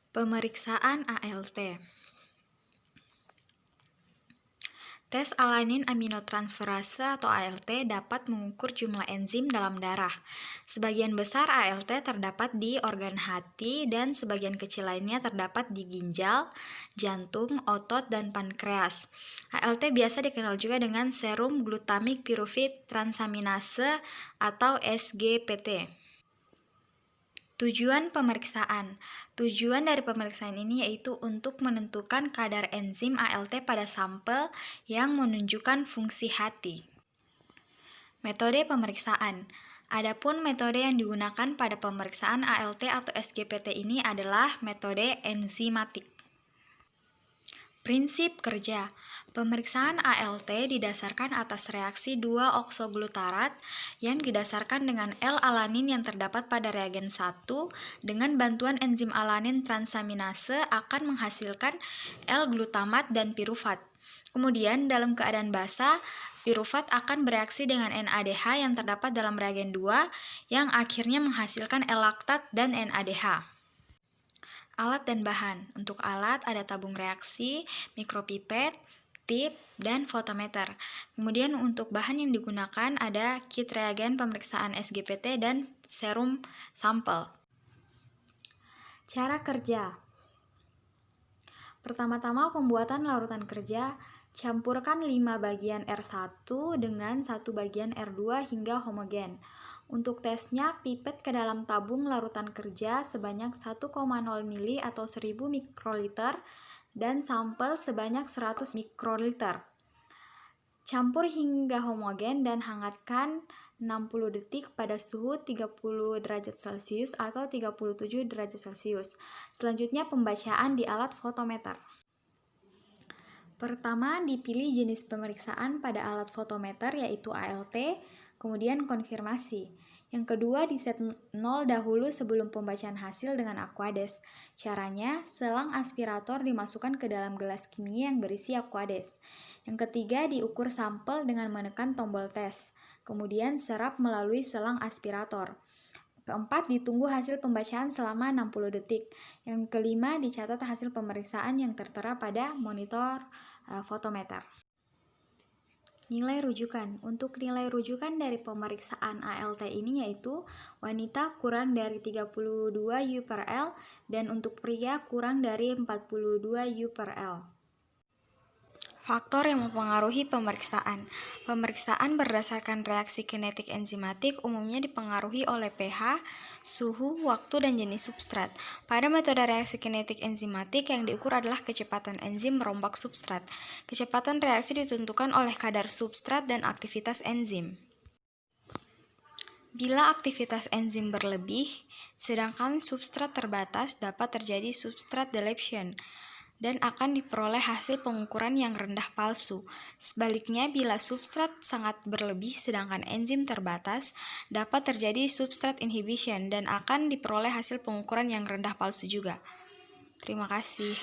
Pemeriksaan ALT. Tes alanin aminotransferase atau ALT dapat mengukur jumlah enzim dalam darah. Sebagian besar ALT terdapat di organ hati dan sebagian kecil lainnya terdapat di ginjal, jantung, otot, dan pankreas. ALT biasa dikenal juga dengan serum glutamic pyruvate transaminase atau SGPT. Tujuan pemeriksaan. Tujuan dari pemeriksaan ini yaitu untuk menentukan kadar enzim ALT pada sampel yang menunjukkan fungsi hati. Metode pemeriksaan. Adapun metode yang digunakan pada pemeriksaan ALT atau SGPT ini adalah metode enzimatik. Prinsip kerja. Pemeriksaan ALT didasarkan atas reaksi 2-oksoglutarat yang didasarkan dengan L-alanin yang terdapat pada reagen 1 dengan bantuan enzim alanin transaminase akan menghasilkan L-glutamat dan pirufat. Kemudian dalam keadaan basa, pirufat akan bereaksi dengan NADH yang terdapat dalam reagen 2 yang akhirnya menghasilkan L-laktat dan NADH. Alat dan bahan. Untuk alat ada tabung reaksi, mikropipet, tip, dan fotometer. Kemudian untuk bahan yang digunakan ada kit reagen pemeriksaan SGPT dan serum sampel. Cara kerja. Pertama-tama pembuatan larutan kerja. Campurkan 5 bagian R1 dengan 1 bagian R2 hingga homogen. Untuk tesnya, pipet ke dalam tabung larutan kerja sebanyak 1,0 ml atau 1000 mikroliter dan sampel sebanyak 100 mikroliter. Campur hingga homogen dan hangatkan 60 detik pada suhu 30 derajat Celcius atau 37 derajat Celcius. Selanjutnya pembacaan di alat fotometer. Pertama, dipilih jenis pemeriksaan pada alat fotometer yaitu ALT, kemudian konfirmasi. Yang kedua, diset 0 dahulu sebelum pembacaan hasil dengan Aquades. Caranya, selang aspirator dimasukkan ke dalam gelas kimia yang berisi Aquades. Yang ketiga, diukur sampel dengan menekan tombol tes. Kemudian serap melalui selang aspirator. Keempat, ditunggu hasil pembacaan selama 60 detik. Yang kelima, dicatat hasil pemeriksaan yang tertera pada monitor fotometer. Nilai rujukan. Untuk nilai rujukan dari pemeriksaan ALT ini yaitu wanita kurang dari 32 U per L dan untuk pria kurang dari 42 U per L. Faktor yang mempengaruhi pemeriksaan. Pemeriksaan berdasarkan reaksi kinetik enzimatik umumnya dipengaruhi oleh pH, suhu, waktu, dan jenis substrat. Pada metode reaksi kinetik enzimatik yang diukur adalah kecepatan enzim merombak substrat. Kecepatan reaksi ditentukan oleh kadar substrat dan aktivitas enzim. Bila aktivitas enzim berlebih, sedangkan substrat terbatas, dapat terjadi substrat depletion dan akan diperoleh hasil pengukuran yang rendah palsu. Sebaliknya, bila substrat sangat berlebih sedangkan enzim terbatas, dapat terjadi substrat inhibition dan akan diperoleh hasil pengukuran yang rendah palsu juga. Terima kasih.